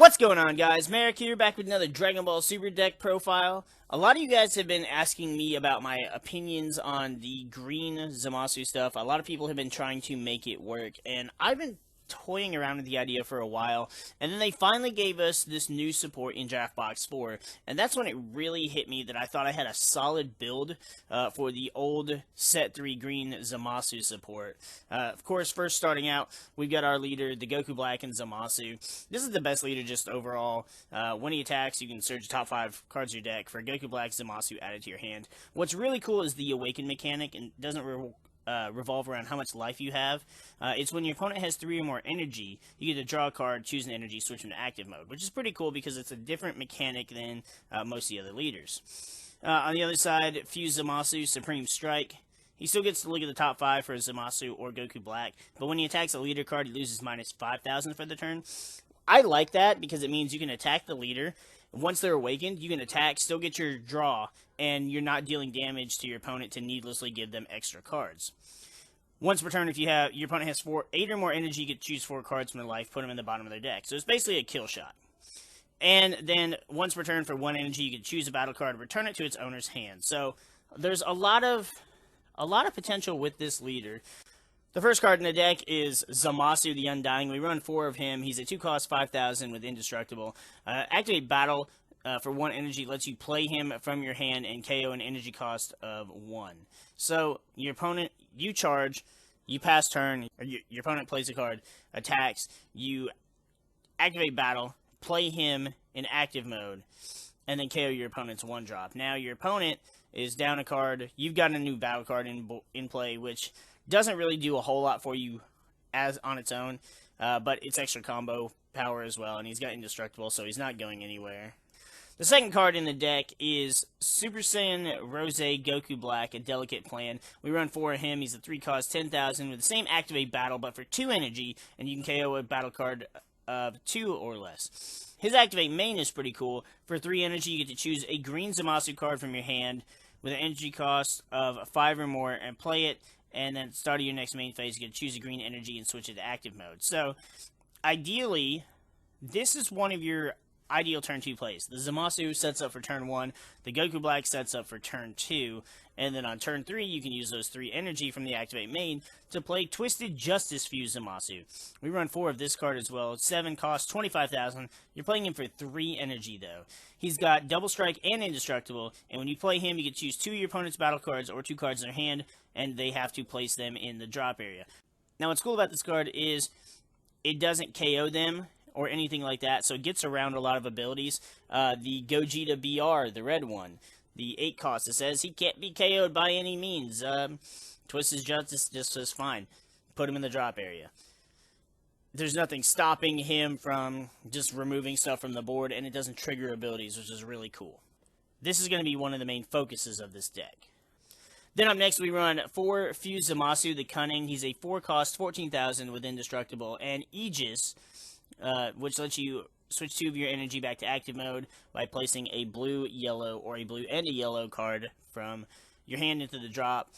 What's going on, guys? MariK here, back with another Dragon Ball Super Deck profile. A lot of you guys have been asking me about my opinions on the Green Zamasu stuff. A lot of people have been trying to make it work, and I've been toying around with the idea for a while, and then they finally gave us this new support in Draft Box 4, and that's when it really hit me that I thought I had a solid build for the old Set 3 Green Zamasu support. Of course, first starting out, we've got our leader, the Goku Black and Zamasu. This is the best leader just overall. When he attacks, you can search the top 5 cards of your deck for Goku Black, Zamasu added to your hand. What's really cool is the Awaken mechanic, and doesn't revolve around how much life you have. It's when your opponent has 3 or more energy, you get to draw a card, choose an energy, switch into active mode, which is pretty cool because it's a different mechanic than most of the other leaders. On the other side, Fuse Zamasu, Supreme Strike. He still gets to look at the top 5 for Zamasu or Goku Black, but when he attacks a leader card, he loses minus 5,000 for the turn. I like that because it means you can attack the leader. Once they're awakened, you can attack, still get your draw, and you're not dealing damage to your opponent to needlessly give them extra cards. Once per turn, if your opponent has 8 or more energy, you can choose 4 cards from their life, put them in the bottom of their deck. So it's basically a kill shot. And then once per turn for 1 energy, you can choose a battle card and return it to its owner's hand. So there's a lot of potential with this leader. The first card in the deck is Zamasu the Undying. We run 4 of him. He's a 2-cost 5,000 with Indestructible. Activate Battle for 1 energy lets you play him from your hand and KO an energy cost of 1. So your opponent, you charge, you pass turn, or your opponent plays a card, attacks, you activate Battle, play him in active mode, and then KO your opponent's 1-drop. Now your opponent is down a card. You've got a new battle card in play, which doesn't really do a whole lot for you as on its own, but it's extra combo power as well, and he's got Indestructible, so he's not going anywhere. The second card in the deck is Super Saiyan Rose Goku Black, a Delicate Plan. We run 4 of him. He's a 3-cost 10,000 with the same Activate Battle, but for 2 energy, and you can KO a battle card of 2 or less. His Activate Main is pretty cool. For 3 energy, you get to choose a Green Zamasu card from your hand with an energy cost of 5 or more and play it. And then at the start of your next main phase, you get to choose a green energy and switch it to active mode. So, ideally, this is one of your ideal turn 2 plays. The Zamasu sets up for turn 1, the Goku Black sets up for turn 2, and then on turn 3, you can use those 3 energy from the Activate main to play Twisted Justice Fuse Zamasu. We run 4 of this card as well. 7 costs 25,000. You're playing him for 3 energy, though. He's got Double Strike and Indestructible, and when you play him, you can choose 2 of your opponent's battle cards or 2 cards in their hand, and they have to place them in the drop area. Now, what's cool about this card is it doesn't KO them or anything like that, so it gets around a lot of abilities. The Gogeta BR, the red one, the 8 cost, it says he can't be KO'd by any means. Twisted Justice just says fine. Put him in the drop area. There's nothing stopping him from just removing stuff from the board, and it doesn't trigger abilities, which is really cool. This is going to be one of the main focuses of this deck. Then up next, we run 4 Fuse Zamasu, the Cunning. He's a 4-cost 14,000 with Indestructible, and Aegis, which lets you switch 2 of your energy back to active mode by placing a blue, yellow, or a blue and a yellow card from your hand into the drop.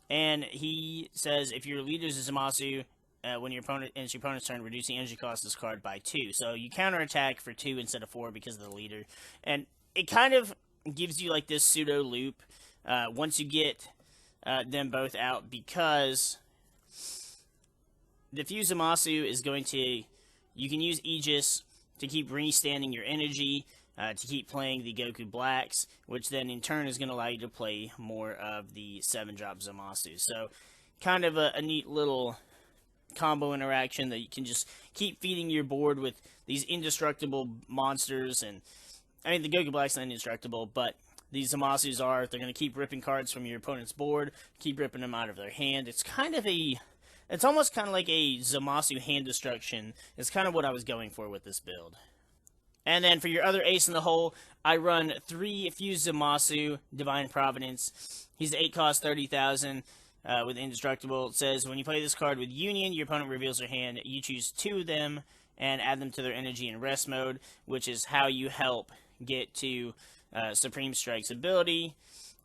And he says if your leader is a Zamasu, when your opponent ends your opponent's turn, reduce the energy cost of this card by 2. So you counterattack for 2 instead of 4 because of the leader. And it kind of gives you like this pseudo loop once you get them both out, because the Fuse Zamasu is going to, you can use Aegis to keep restanding your energy, to keep playing the Goku Blacks, which then in turn is going to allow you to play more of the 7-drop Zamasu. So, kind of a neat little combo interaction that you can just keep feeding your board with these indestructible monsters. And I mean, the Goku Black's not indestructible, but these Zamasus are. They're going to keep ripping cards from your opponent's board, keep ripping them out of their hand. It's kind of it's almost kind of like a Zamasu hand destruction. It's kind of what I was going for with this build. And then for your other ace in the hole, I run 3 Fuse Zamasu, Divine Providence. He's 8-cost 30,000 with Indestructible. It says when you play this card with Union, your opponent reveals their hand. You choose 2 of them and add them to their energy in rest mode, which is how you help get to Supreme Strike's ability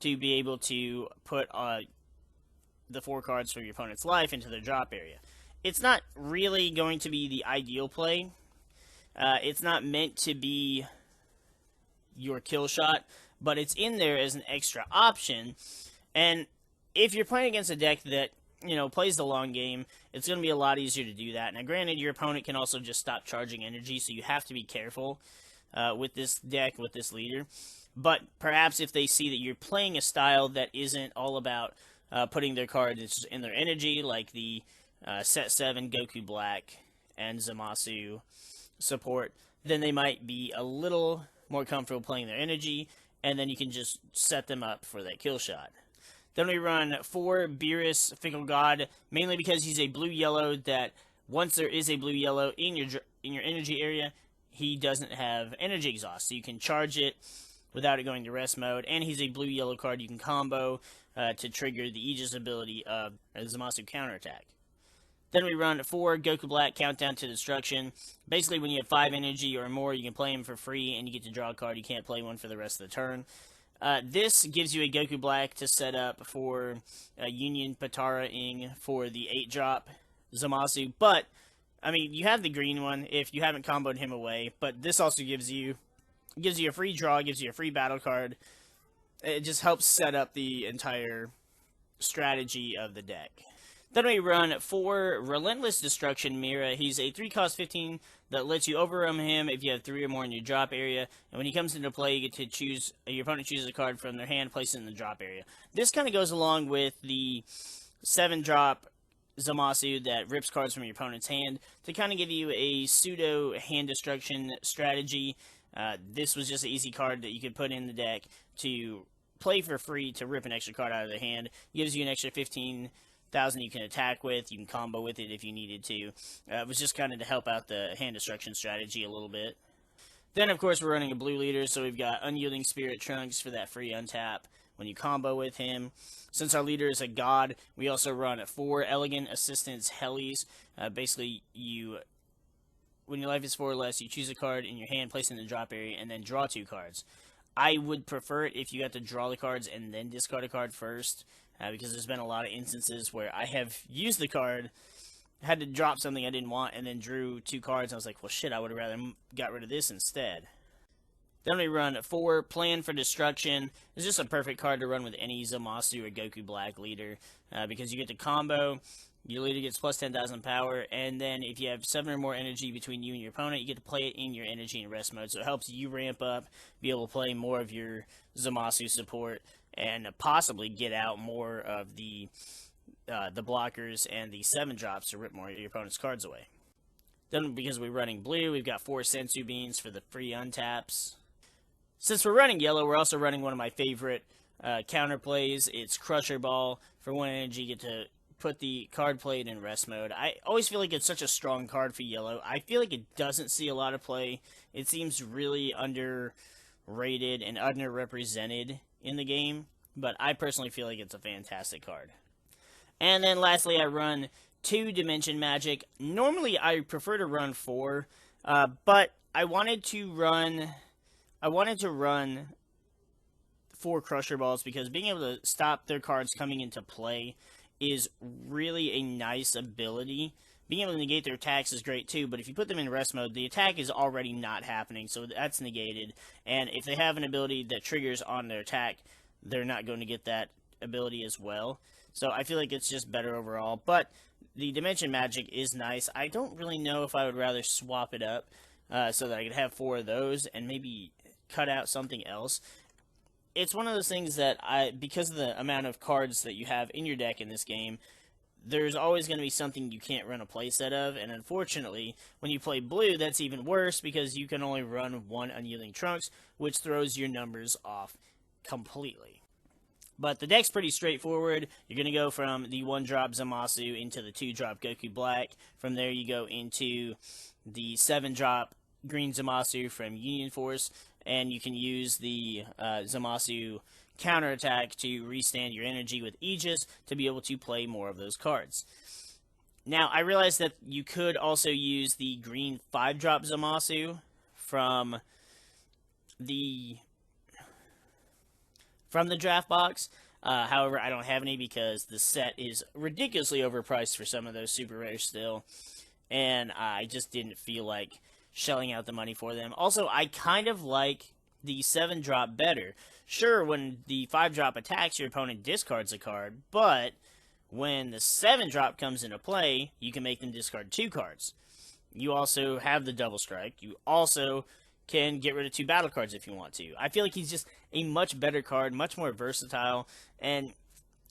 to be able to put the 4 cards from your opponent's life into their drop area. It's not really going to be the ideal play, It's not meant to be your kill shot, but it's in there as an extra option. And if you're playing against a deck that, plays the long game, it's going to be a lot easier to do that. Now, granted, your opponent can also just stop charging energy, so you have to be careful with this deck, with this leader. But perhaps if they see that you're playing a style that isn't all about putting their cards in their energy, like the Set 7 Goku Black and Zamasu support, then they might be a little more comfortable playing their energy, and then you can just set them up for that kill shot. Then we run 4 Beerus Fickle God, mainly because he's a blue-yellow that once there is a blue-yellow in your energy area, he doesn't have energy exhaust, so you can charge it without it going to rest mode, and he's a blue-yellow card you can combo to trigger the Aegis ability of Zamasu counterattack. Then we run 4 Goku Black Countdown to Destruction. Basically, when you have 5 energy or more, you can play him for free, and you get to draw a card. You can't play one for the rest of the turn. This gives you a Goku Black to set up for Union Patara-ing for the 8-drop Zamasu. But, I mean, you have the green one if you haven't comboed him away. But this also gives you a free draw, gives you a free battle card. It just helps set up the entire strategy of the deck. Then we run 4 Relentless Destruction Mira. He's a 3-cost 15 that lets you overrun him if you have 3 or more in your drop area. And when he comes into play, you get to choose, your opponent chooses a card from their hand, place it in the drop area. This kind of goes along with the 7-drop Zamasu that rips cards from your opponent's hand to kind of give you a pseudo hand destruction strategy. This was just an easy card that you could put in the deck to play for free to rip an extra card out of their hand. It gives you an extra 15,000 you can attack with. You can combo with it if you needed to. It was just kind of to help out the hand destruction strategy a little bit. Then, of course, we're running a blue leader, so we've got Unyielding Spirit Trunks for that free untap when you combo with him. Since our leader is a god, we also run 4 Elegant Assistance Helis. Basically, when your life is 4 or less, you choose a card in your hand, place it in the drop area, and then draw 2 cards. I would prefer it if you got to draw the cards and then discard a card first, because there's been a lot of instances where I have used the card, had to drop something I didn't want, and then drew 2 cards, and I was like, well, shit, I would have rather got rid of this instead. Then we run 4 Plan for Destruction. It's just a perfect card to run with any Zamasu or Goku Black leader, because you get to combo, your leader gets plus 10,000 power, and then if you have 7 or more energy between you and your opponent, you get to play it in your energy and rest mode, so it helps you ramp up, be able to play more of your Zamasu support, and possibly get out more of the blockers and the 7-drops to rip more of your opponent's cards away. Then, because we're running blue, we've got 4 Sensu Beans for the free untaps. Since we're running yellow, we're also running one of my favorite counterplays. It's Crusher Ball. For 1 energy, you get to put the card played in rest mode. I always feel like it's such a strong card for yellow. I feel like it doesn't see a lot of play. It seems really underrated and underrepresented in the game, but I personally feel like it's a fantastic card. And then lastly, I run 2 Dimension Magic. Normally, I prefer to run 4, but I wanted to run 4 Crusher Balls because being able to stop their cards coming into play is really a nice ability. Being able to negate their attacks is great too, but if you put them in rest mode, the attack is already not happening, so that's negated. And if they have an ability that triggers on their attack, they're not going to get that ability as well. So I feel like it's just better overall. But the Dimension Magic is nice. I don't really know if I would rather swap it up so that I could have 4 of those and maybe cut out something else. It's one of those things that because of the amount of cards that you have in your deck in this game, there's always going to be something you can't run a playset of, and unfortunately, when you play blue, that's even worse because you can only run 1 Unyielding Trunks, which throws your numbers off completely. But the deck's pretty straightforward. You're going to go from the 1-drop Zamasu into the 2-drop Goku Black. From there, you go into the 7-drop Green Zamasu from Union Force, and you can use the Zamasu counterattack to restand your energy with Aegis to be able to play more of those cards. Now, I realize that you could also use the green 5-drop Zamasu from the draft box. However, I don't have any because the set is ridiculously overpriced for some of those super rares still, and I just didn't feel like shelling out the money for them. Also, I kind of like the 7-drop better. Sure, when the 5-drop attacks, your opponent discards a card, but when the 7-drop comes into play, you can make them discard 2 cards. You also have the double strike. You also can get rid of 2 battle cards if you want to. I feel like he's just a much better card, much more versatile, and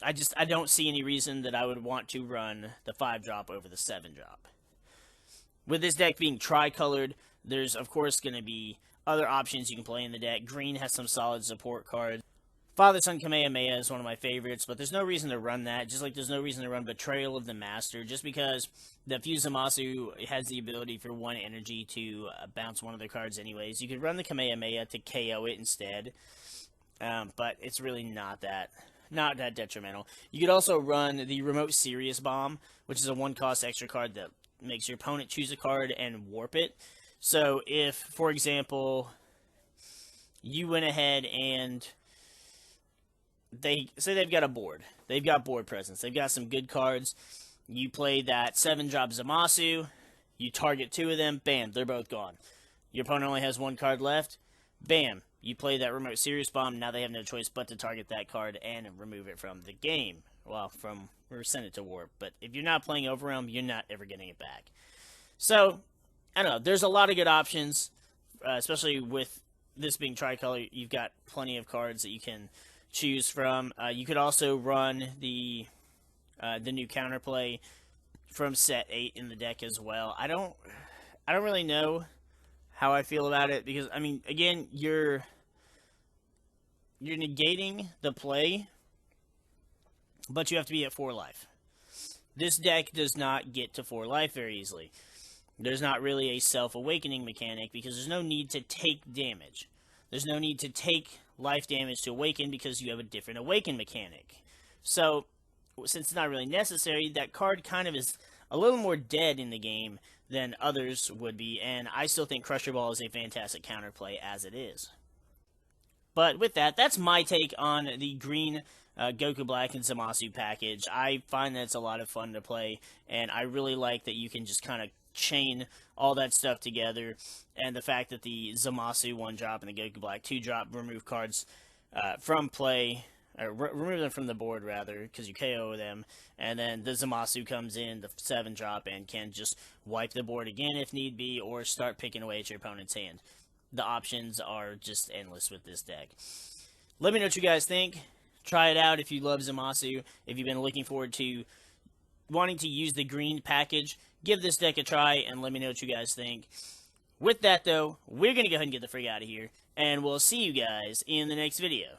I don't see any reason that I would want to run the 5-drop over the 7-drop. With this deck being tricolored, there's of course going to be other options you can play in the deck. Green has some solid support cards. Father Son Kamehameha is one of my favorites, but there's no reason to run that, just like there's no reason to run Betrayal of the Master, just because the Fuse Zamasu has the ability for 1 energy to bounce one of their cards anyways. You could run the Kamehameha to KO it instead, but it's really not that detrimental. You could also run the Remote Serious Bomb, which is a 1-cost extra card that makes your opponent choose a card and warp it. So if, for example, you went ahead and they say they've got a board. They've got board presence. They've got some good cards. You play that 7-drop Zamasu. You target 2 of them. Bam, they're both gone. Your opponent only has 1 card left. Bam, you play that Remote Serious Bomb. Now they have no choice but to target that card and remove it from the game. Well, or send it to warp. But if you're not playing Overwhelm, you're not ever getting it back. So, I don't know. There's a lot of good options, especially with this being tricolor. You've got plenty of cards that you can choose from. You could also run the new counterplay from set 8 in the deck as well. I don't really know how I feel about it, because I mean, again, you're negating the play, but you have to be at 4 life. This deck does not get to 4 life very easily. There's not really a self-awakening mechanic, because there's no need to take damage. There's no need to take life damage to awaken, because you have a different awaken mechanic. So, since it's not really necessary, that card kind of is a little more dead in the game than others would be, and I still think Crusher Ball is a fantastic counterplay as it is. But with that, that's my take on the green Goku Black and Zamasu package. I find that it's a lot of fun to play, and I really like that you can just kind of chain all that stuff together, and the fact that the Zamasu 1-drop and the Goku Black 2-drop remove cards from play, or remove them from the board rather, because you KO them, and then the Zamasu comes in, the 7-drop, and can just wipe the board again if need be, or start picking away at your opponent's hand. The options are just endless with this deck. Let me know what you guys think. Try it out if you love Zamasu. If you've been looking forward to wanting to use the green package, give this deck a try and let me know what you guys think. With that, though, we're going to go ahead and get the freak out of here, and we'll see you guys in the next video.